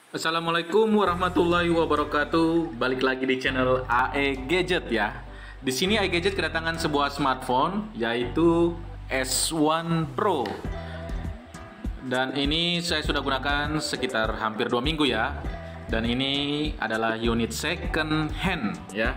Assalamualaikum warahmatullahi wabarakatuh. Balik lagi di channel AE Gadget ya. Di sini AE Gadget kedatangan sebuah smartphone yaitu S1 Pro. Dan ini saya sudah gunakan sekitar hampir 2 minggu ya. Dan ini adalah unit second hand ya.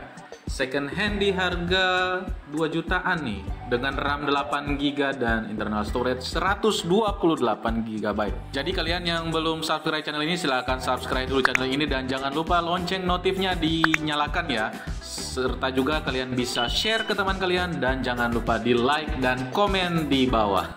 Second hand di harga 2 jutaan nih, dengan RAM 8GB dan internal storage 128GB. Jadi kalian yang belum subscribe channel ini, silahkan subscribe dulu channel ini dan jangan lupa lonceng notifnya dinyalakan ya. Serta juga kalian bisa share ke teman kalian dan jangan lupa di like dan komen di bawah.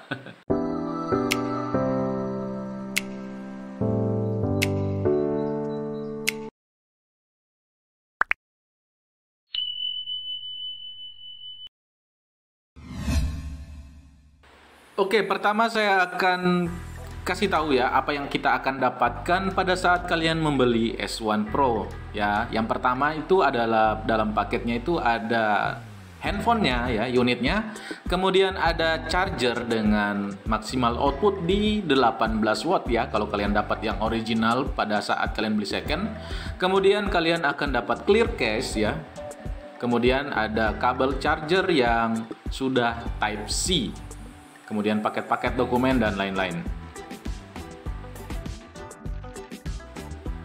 Oke, pertama saya akan kasih tahu ya apa yang kita akan dapatkan pada saat kalian membeli S1 Pro ya. Yang pertama itu adalah dalam paketnya itu ada handphonenya ya, unitnya. Kemudian ada charger dengan maksimal output di 18 watt ya kalau kalian dapat yang original pada saat kalian beli second. Kemudian kalian akan dapat clear case ya. Kemudian ada kabel charger yang sudah Type C. Kemudian paket-paket dokumen dan lain-lain.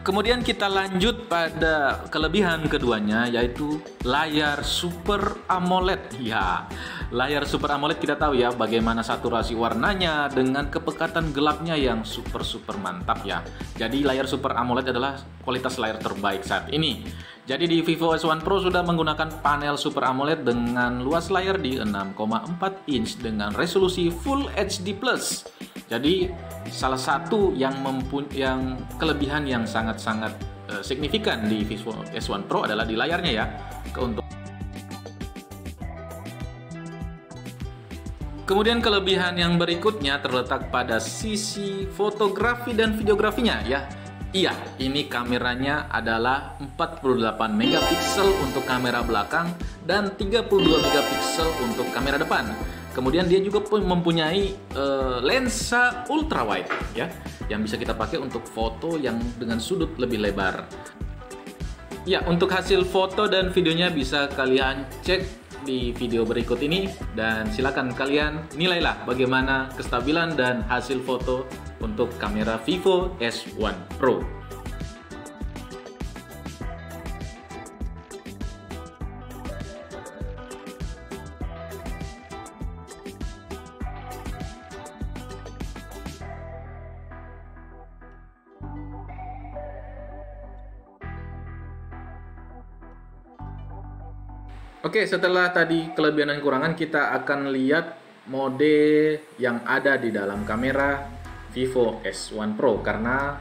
Kemudian kita lanjut pada kelebihan keduanya, yaitu layar Super AMOLED. Ya, layar Super AMOLED kita tahu ya bagaimana saturasi warnanya dengan kepekatan gelapnya yang super mantap ya. Jadi layar Super AMOLED adalah kualitas layar terbaik saat ini. Jadi di Vivo S1 Pro sudah menggunakan panel Super AMOLED dengan luas layar di 6,4 inch dengan resolusi Full HD+. Jadi salah satu yang kelebihan yang sangat signifikan di Vivo S1 Pro adalah di layarnya ya. Kemudian kelebihan yang berikutnya terletak pada sisi fotografi dan videografinya ya. Iya, ini kameranya adalah 48 megapiksel untuk kamera belakang dan 32 megapiksel untuk kamera depan. Kemudian dia juga mempunyai lensa ultrawide ya, yang bisa kita pakai untuk foto yang dengan sudut lebih lebar. Ya, untuk hasil foto dan videonya bisa kalian cek di video berikut ini dan silakan kalian nilailah bagaimana kestabilan dan hasil foto untuk kamera Vivo S1 Pro. Oke, setelah tadi kelebihan dan kekurangan, kita akan lihat mode yang ada di dalam kamera Vivo S1 Pro, karena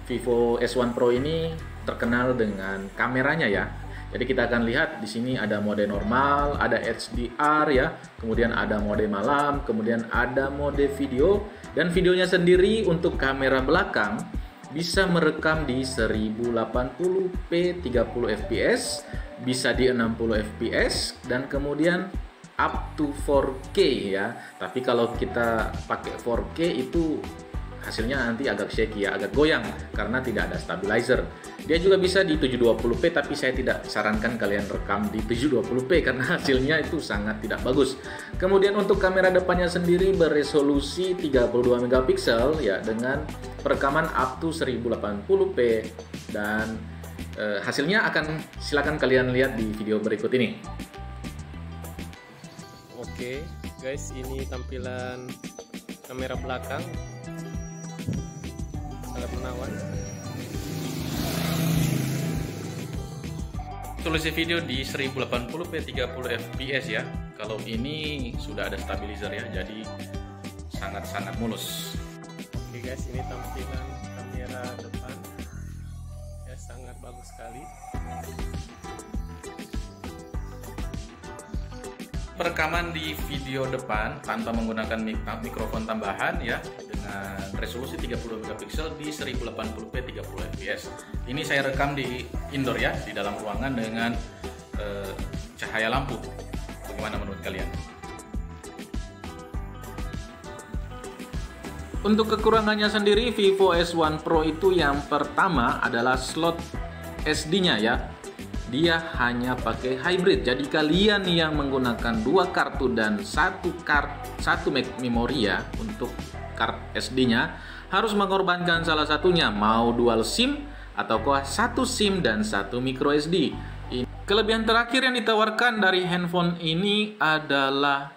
Vivo S1 Pro ini terkenal dengan kameranya ya. Jadi kita akan lihat di sini ada mode normal, ada HDR ya, kemudian ada mode malam, kemudian ada mode video, dan videonya sendiri untuk kamera belakang bisa merekam di 1080p 30 fps, bisa di 60 fps, dan kemudian up to 4K ya. Tapi kalau kita pakai 4K itu hasilnya nanti agak shaky ya, agak goyang karena tidak ada stabilizer. Dia juga bisa di 720p, tapi saya tidak sarankan kalian rekam di 720p karena hasilnya itu sangat tidak bagus. Kemudian untuk kamera depannya sendiri beresolusi 32 megapiksel ya, dengan perekaman up to 1080p, dan hasilnya akan silakan kalian lihat di video berikut ini. Oke guys, ini tampilan kamera belakang, sangat menawan. Resolusi video di 1080p 30 fps ya. Kalau ini sudah ada stabilizer ya, jadi sangat mulus. Oke guys, ini tampilan kamera depan ya, sangat bagus sekali. Perekaman di video depan tanpa menggunakan mikrofon tambahan ya, dengan resolusi 30 megapiksel di 1080p 30 fps. Ini saya rekam di indoor ya, di dalam ruangan dengan cahaya lampu. Bagaimana menurut kalian? Untuk kekurangannya sendiri, Vivo S1 Pro itu yang pertama adalah slot SD-nya ya. Dia hanya pakai hybrid. Jadi kalian yang menggunakan 2 kartu dan satu memori ya untuk kart SD-nya harus mengorbankan salah satunya, mau dual SIM ataukah satu SIM dan satu micro SD. Kelebihan terakhir yang ditawarkan dari handphone ini adalah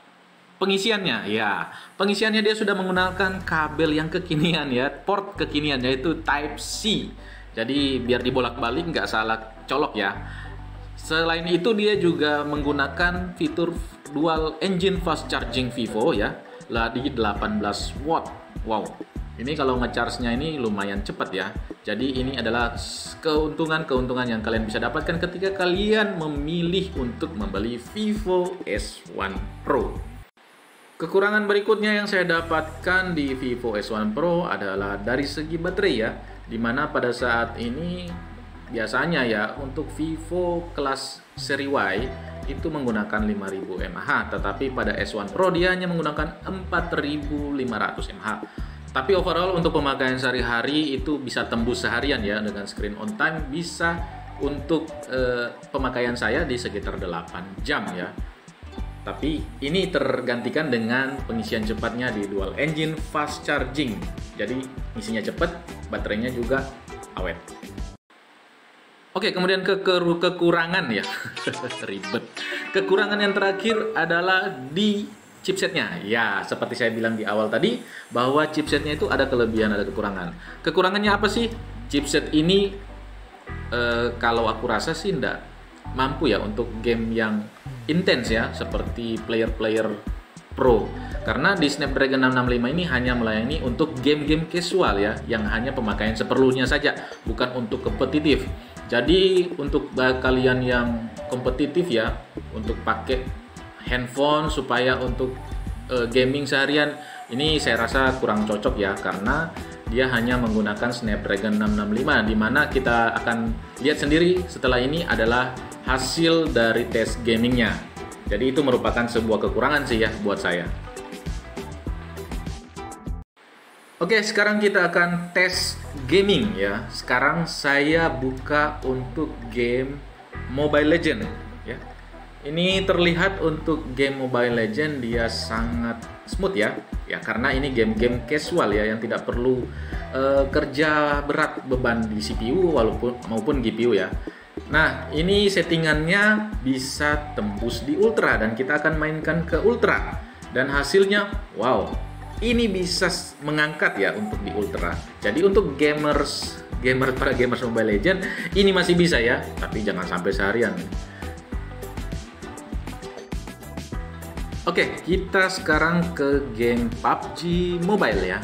pengisiannya. Ya, pengisiannya dia sudah menggunakan kabel yang kekinian ya, port kekinian yaitu Type C. Jadi biar dibolak-balik nggak salah colok ya. Selain itu dia juga menggunakan fitur dual engine fast charging Vivo ya, di 18 watt. Wow, ini kalau ngecharge-nya ini lumayan cepat ya. Jadi ini adalah keuntungan yang kalian bisa dapatkan ketika kalian memilih untuk membeli Vivo S1 Pro. Kekurangan berikutnya yang saya dapatkan di Vivo S1 Pro adalah dari segi baterai ya, dimana pada saat ini biasanya ya untuk Vivo kelas seri Y itu menggunakan 5000 mAh, tetapi pada S1 Pro dia hanya menggunakan 4500 mAh. Tapi overall untuk pemakaian sehari-hari itu bisa tembus seharian ya, dengan screen on time bisa untuk pemakaian saya di sekitar 8 jam ya. Tapi ini tergantikan dengan pengisian cepatnya di dual engine fast charging. Jadi isinya cepat, baterainya juga awet. Oke, kemudian kekurangan ya. Ribet. Kekurangan yang terakhir adalah di chipsetnya. Ya, seperti saya bilang di awal tadi, bahwa chipsetnya itu ada kelebihan, ada kekurangan. Kekurangannya apa sih? Chipset ini kalau aku rasa sih enggak mampu ya untuk game yang intens ya, seperti player-player pro. Karena di Snapdragon 665 ini hanya melayani untuk game-game casual ya, yang hanya pemakaian seperlunya saja, bukan untuk kompetitif. Jadi untuk kalian yang kompetitif ya, untuk pakai handphone supaya untuk gaming seharian, ini saya rasa kurang cocok ya, karena dia hanya menggunakan Snapdragon 665, di mana kita akan lihat sendiri setelah ini adalah hasil dari tes gamingnya. Jadi itu merupakan sebuah kekurangan sih ya buat saya. Oke, sekarang kita akan tes gaming ya. Sekarang saya buka untuk game Mobile Legend ya. Ini terlihat untuk game Mobile Legend dia sangat smooth ya. Ya, karena ini game-game casual ya, yang tidak perlu kerja berat beban di CPU maupun GPU ya. Nah, ini settingannya bisa tembus di Ultra dan kita akan mainkan ke Ultra. Dan hasilnya, wow, ini bisa mengangkat ya untuk di Ultra. Jadi untuk para gamers Mobile Legends ini masih bisa ya, tapi jangan sampai seharian. Oke, kita sekarang ke game PUBG Mobile ya.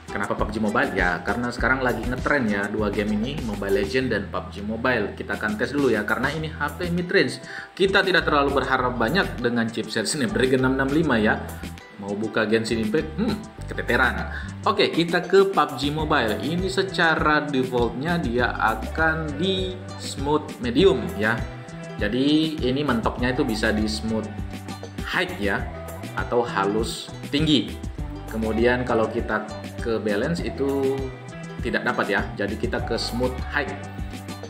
Kenapa PUBG Mobile? Ya, karena sekarang lagi ngetren ya dua game ini, Mobile Legends dan PUBG Mobile. Kita akan tes dulu ya, karena ini HP mid-range. Kita tidak terlalu berharap banyak dengan chipset Snapdragon 665 ya. Mau buka Genshin Impact, keteteran. Oke, kita ke PUBG Mobile. Ini secara defaultnya dia akan di smooth medium ya. Jadi ini mentoknya itu bisa di smooth high ya, atau halus tinggi. Kemudian kalau kita ke balance itu tidak dapat ya, jadi kita ke smooth high.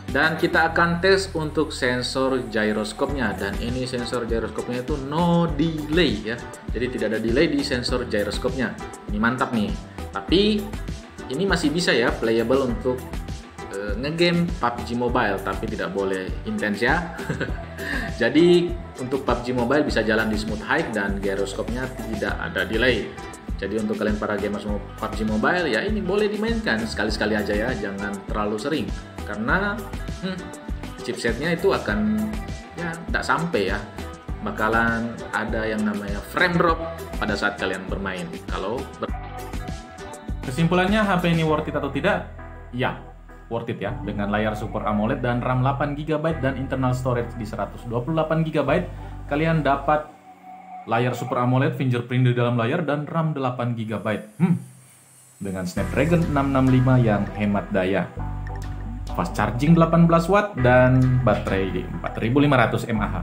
Dan kita akan tes untuk sensor gyroscope-nya, dan ini sensor gyroscope-nya itu no delay ya, jadi tidak ada delay di sensor gyroscope-nya. Ini mantap nih. Tapi ini masih bisa ya playable untuk ngegame PUBG Mobile, tapi tidak boleh intens ya. Jadi untuk PUBG Mobile bisa jalan di smooth high dan gyroscope-nya tidak ada delay. Jadi untuk kalian para gamers PUBG Mobile ya, ini boleh dimainkan sekali-sekali aja ya, jangan terlalu sering, karena chipsetnya itu akan ya tidak sampai ya, bakalan ada yang namanya frame drop pada saat kalian bermain. Kesimpulannya, HP ini worth it atau tidak? Ya, worth it ya, dengan layar Super AMOLED dan RAM 8GB dan internal storage di 128GB, kalian dapat layar Super AMOLED, fingerprint di dalam layar, dan RAM 8GB. Dengan Snapdragon 665 yang hemat daya, fast charging 18 watt dan baterai 4500 mAh.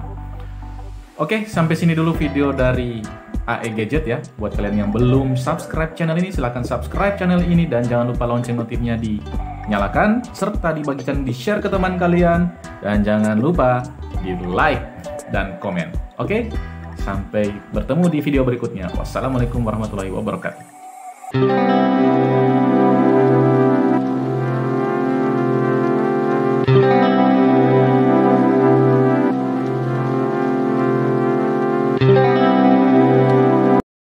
Oke, sampai sini dulu video dari AE Gadget ya. Buat kalian yang belum subscribe channel ini, silahkan subscribe channel ini dan jangan lupa lonceng notifnya dinyalakan serta dibagikan, di-share ke teman kalian dan jangan lupa di like dan komen. Oke, sampai bertemu di video berikutnya. Wassalamualaikum warahmatullahi wabarakatuh.